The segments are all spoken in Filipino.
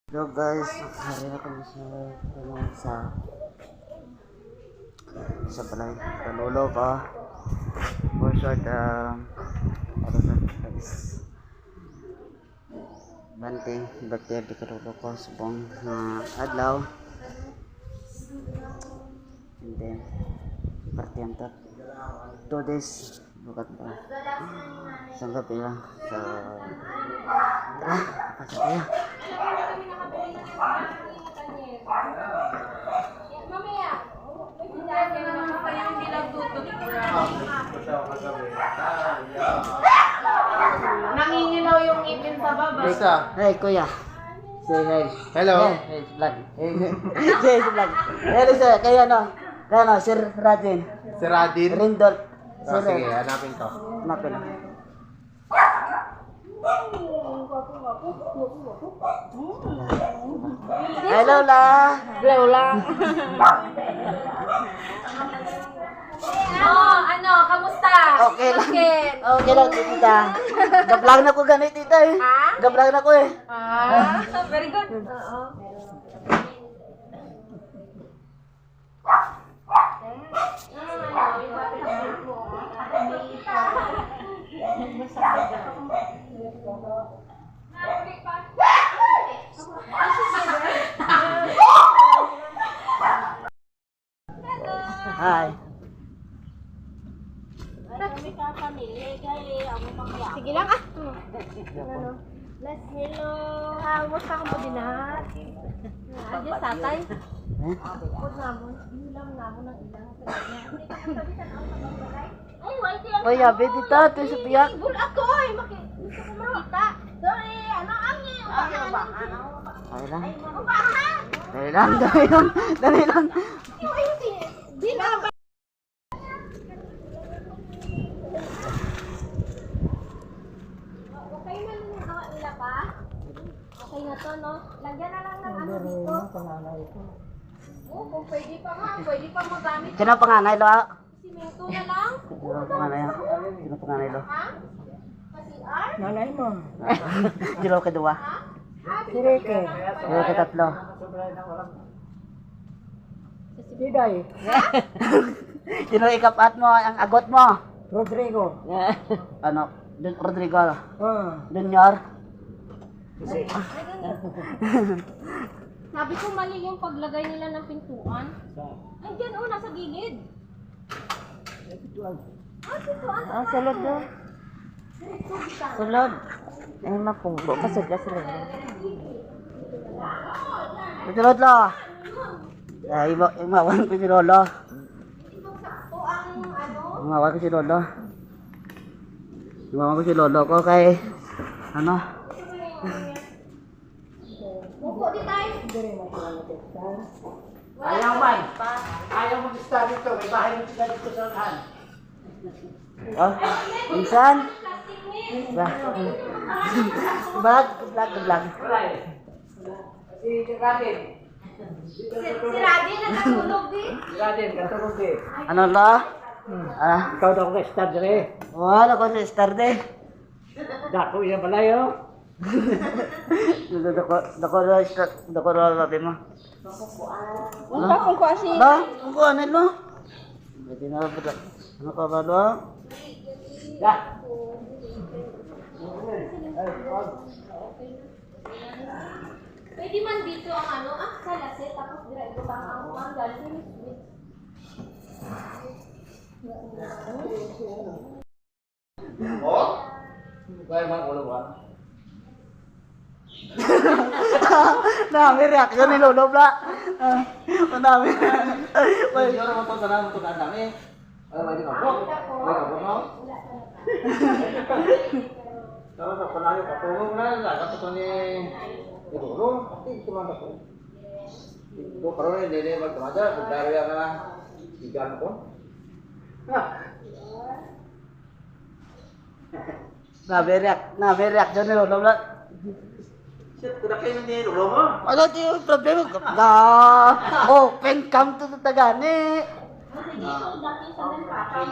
Hello guys, hari na kami sa palay kalulo ko for short para sa guys banting birthday di kalulo ko subong adlaw and then party ang tap 2 days bukat pa isang gabi lang so pasok tayo. Nangingilaw yung ipin sa baba. Hey kuya. Say hi. Hello. Hey, vlog. Say vlog. Hello sir, kaya no, Sir Radin. Si Radin? Rindol. Oh, sige, hanapin ko. Hanapin. Hello la. Hello lang. Ano, kamusta? Okay lang. Bakit? Okay lang tita. Gablog na ko ganit tita eh. Ha? Gablog na ko eh. Very good. Oo. Hi. Sige lang ah. Ano? Let's hello. Kamusta ka mo din ha? Aja satay. Pud namon, ilang namon ng ilang. Ay, wait yan. Oh ya, bedi tita, tu sepiak. Bul ako eh, gusto ko makita. Sorry, ano ang Ay lang. upahan? Dali lang. Di na ba? Okay man yung gawa nila pa? Okay na to, no? Lagyan na lang ng ano dito. Oo, kung pwede pa nga. Pwede pa magamit. Sino panganay lo? Simento na lang. Sino panganay lo? Ha? Kasi Nanay mo. Sino kedua? Sireke. Sino ketatlo? Siday. Sino ikapat mo ang agot mo? Rodrigo. Ano? Rodrigo. Ah. Junior. Sabi ko mali yung paglagay nila ng pintuan. Andiyan oh, nasa gilid. Pintuan. Sulod do. Sulod. Ay, mapunggo. Pasod ka sila. Sulod lo. Ay, imawan ko si Lolo. Itong sakto ang ano. Imawan ko si Lolo. Imawan ko si Lolo ko kay ano? Buko di tayo. Ayaw man. Ayaw mag-start dito. May bahay mo sila dito sa lahan. Oh, insan. Plastic ni. Vlog. Wala eh. Si Radin. Si Radin natutulog di. Si Radin, katulog eh. Ano lo? Ikaw daw ka start dere. Wala ko si Star de. Dako yan pala yun. Dako labi mo. Wala kung kasi. Lo, ko ano lo? Pwede na ba? Ano ka ba lo? Da. Pwede man dito ang ano, sa laset, tapos dira ito bang ang manggal. Oh? Kaya man ulo ba? Dami reaction ni Lolo bla. Madami. Ay, yun naman ito na ito dami. Ay, may di ka po. May ka po, no? Kalau sa panalo ka po, na lagat ito ni Iguro. Pati ito man ako. Ito karoon ni Dede magtamaja, pagdaro yan na igan ko. Dami reaction ni Lolo bla. Shit, kuda kayo ni Lolo mo. Ano yung problema? Open cam to tagani.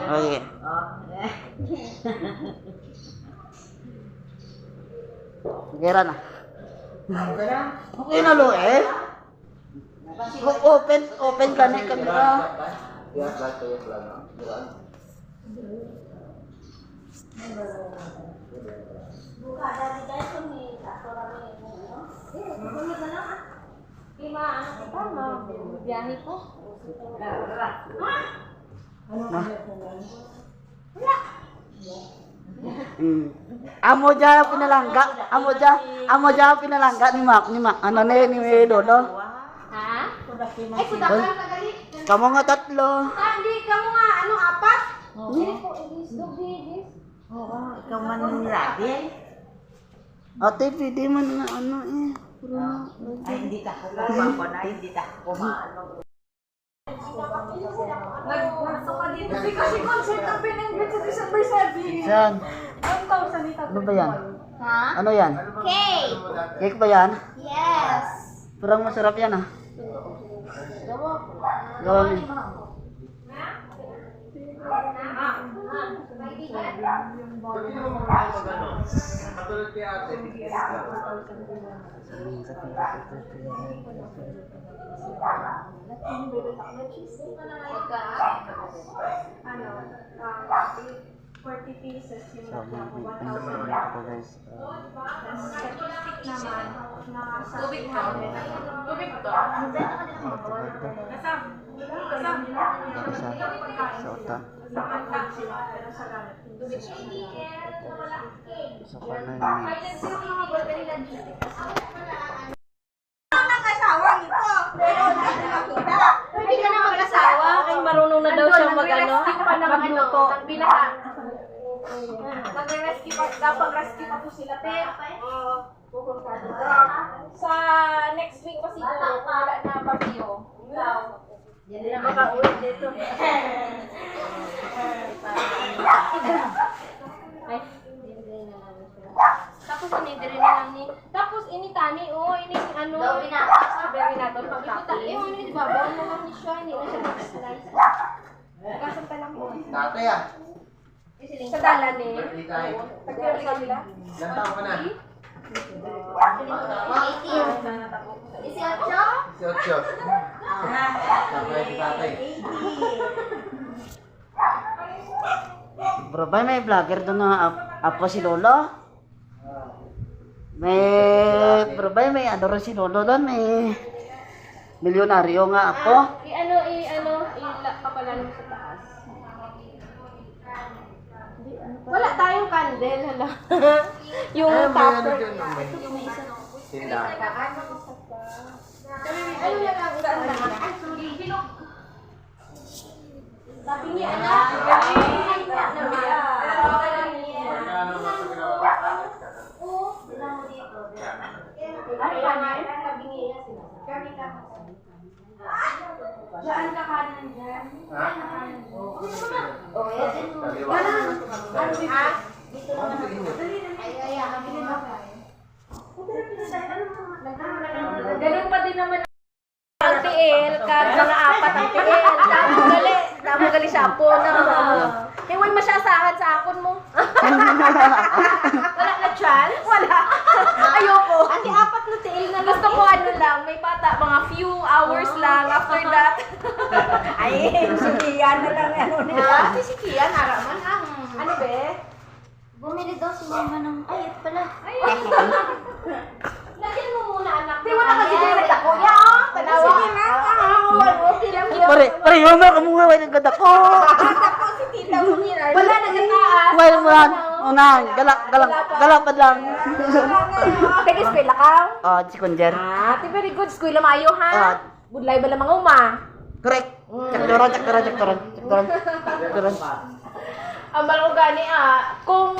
Okay. Gera na. Okay na? Okay na lo eh. Open ka na yung camera. Yes, like yes lang. Buka dari guys kung ni tato rami. Sunod na lang ah. Lima ano kita biyahe po. Amo ja pinalangga ni Mak, ano ni Lolo. Ha? Ay kuda ka tagali. Kamu nga tatlo. Hindi kamu nga ano apat? Dili po ilis dog di. Ikaw man nilagi. Ate, pwede man nga ano eh. Ay, hindi ka kumain ko na, hindi ka kumain. Nagpasok ka dito kasi concert ang pinanggit sa December 7. Saan? 1,000 ita. Ano ba yan? Ha? Ano yan? Cake. Cake ba yan? Yes. Parang masarap yan ah. Gawa. Gawa mo. Matulog kay ate. Ano? 40 pieces yung So, nasa may 1,000. ito guys. Statistic naman, nasa Tubig ka. 300. Tubig to. Kasam. Kasam. Sa utan. Pero sa gamit. Sa kanan. Pwede ka na mag-asawa. Ay, marunong na daw siya mag-ano. Magluto. Nag-rescue pa. Dapat rescue pa po sila, te. Sa next week pa siguro, kung wala na bagyo. Yan na makauwi dito. Ay, Tapos ini dire na lang ni. Tapos ini tani, ini ano. Strawberry na to pagkakita. Ini di ba? Baon na lang ni siya, ini na siya mag-slice. Kasanta lang po. Tate ah. Sa dalan ni. Birthday tayo. Pag-birthday ka nila. Ilan taon ka na? 18. 18. Sabay si tatay. Bro, ba may vlogger doon na apo si Lolo? Bro, ba may ano rin si Lolo doon? May milyonaryo nga apo. Kapalan mo sa taas. Wala tayong candle, hala. Yung topper. Tindahan. Ano na lang, gaan na. Ay, sorry. Sabi niya, anak. Diyan ka kanan dyan. Ganun pa din naman ang TL, kag mga apat ang TL. Tamo gali sa apo na. Kaya wala masyasahan sa akon mo. Wala na chance? Wala. Ayoko. Kasi apat na TL na gusto ko ano lang, may bata, mga few hours lang after that. Ay, si Kian na lang ano nila. Si Kian, haraman ang. Ano be? bumili daw si mama ng, ay, ito pala. Lagyan mo muna anak. Di, wala kasi din nagtakuya, oh. Tanawa. Sige na, okay lang yun. Pare, mama kamuha wala ng ganda ko. Ako si tita mo nila. Wala nagataas. Wala mo yan. Unang, galapad lang. Tag-eskwela ka? Si Kunjer. Very good. Eskwela mayo ha. Budlay ba lang mga uma? Correct. Cakdoran. Ang ko gani kung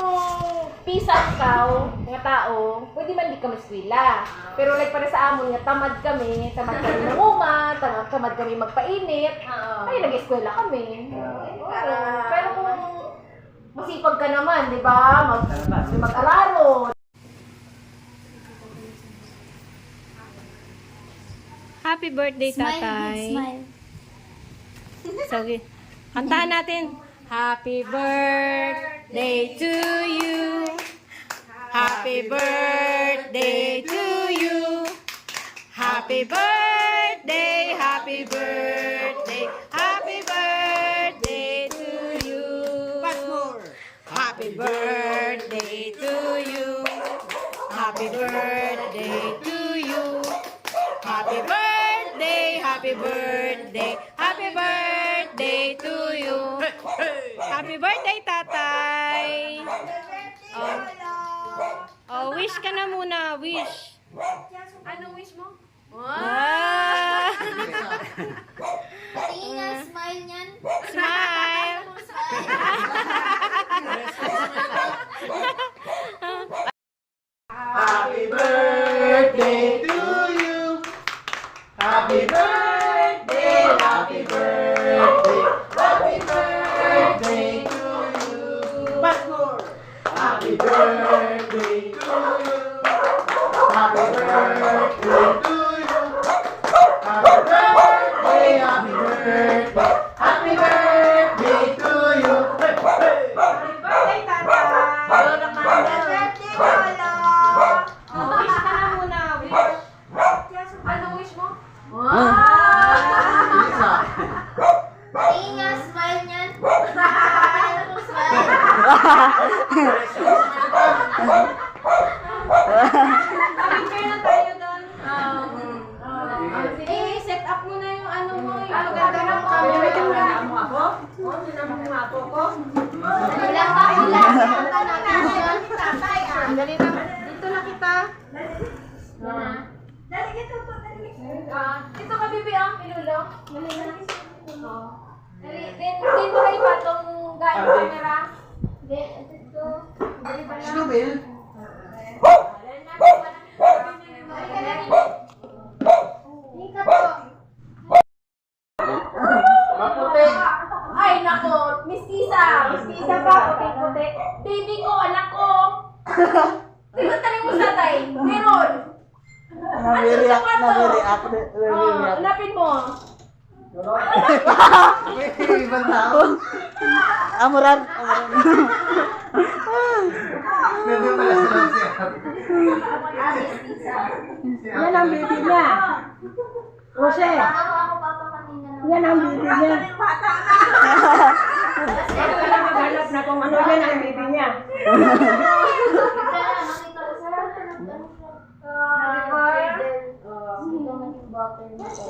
pisan ka nga tao, pwede man di ka maskwela. Pero like para sa amon nga tamad kami ng uma, tamad kami magpainit. Ay nag-eskwela kami. Pero kung masipag ka naman, di ba? Mag-araro. Happy birthday, tatay. Smile. Sige. Kantahan natin. Happy birthday to you. Happy birthday to you. Happy birthday, happy birthday, happy birthday to you. Happy birthday to you. Happy birthday to you. Happy birthday, happy birthday, happy birthday to you. Happy birthday, tatay. Oh, wish ka na muna, wish. Anong wish mo? Ah! Tingin nga, smile niyan. Smile. Happy birthday to you. Happy birthday, happy birthday, happy birthday to you. Happy birthday to you. Happy birthday to you. Happy birthday, happy birthday, happy birthday to you. Happy birthday, tatay! Birthday, Lolo! Wish ka na muna, wish. Anong wish mo? Tingin nga, smile niyan. Smile. Picture na tayo doon. Sige, set up mo na yung ano mo. Yung ganda ng camera. Mo ako? Oo, tinamang mo ako ko. Ilang ba? Ilang natin siya. Dali na. Dito na kita. Dito ka, bibi, ang pinulo. Dali na. Dali. Din mo kayo pa itong camera. Dito. Dali ba lang? Bill? Ika po. Maputi. Ay, nako. Miss Isa. Miss Isa pa. Puti-puti. Baby ko, anak ko. Tinatanin mo sa tay. Meron. Nabiriak, nabiriak. Hanapin mo. Ibang tao. Amuran, amuran. Nandun pala sila siya. Yan ang baby niya. Jose. Ako papa kanina. Yan ang baby niya. Maghanap na kung ano yan ang baby niya. Sino naging butter na to?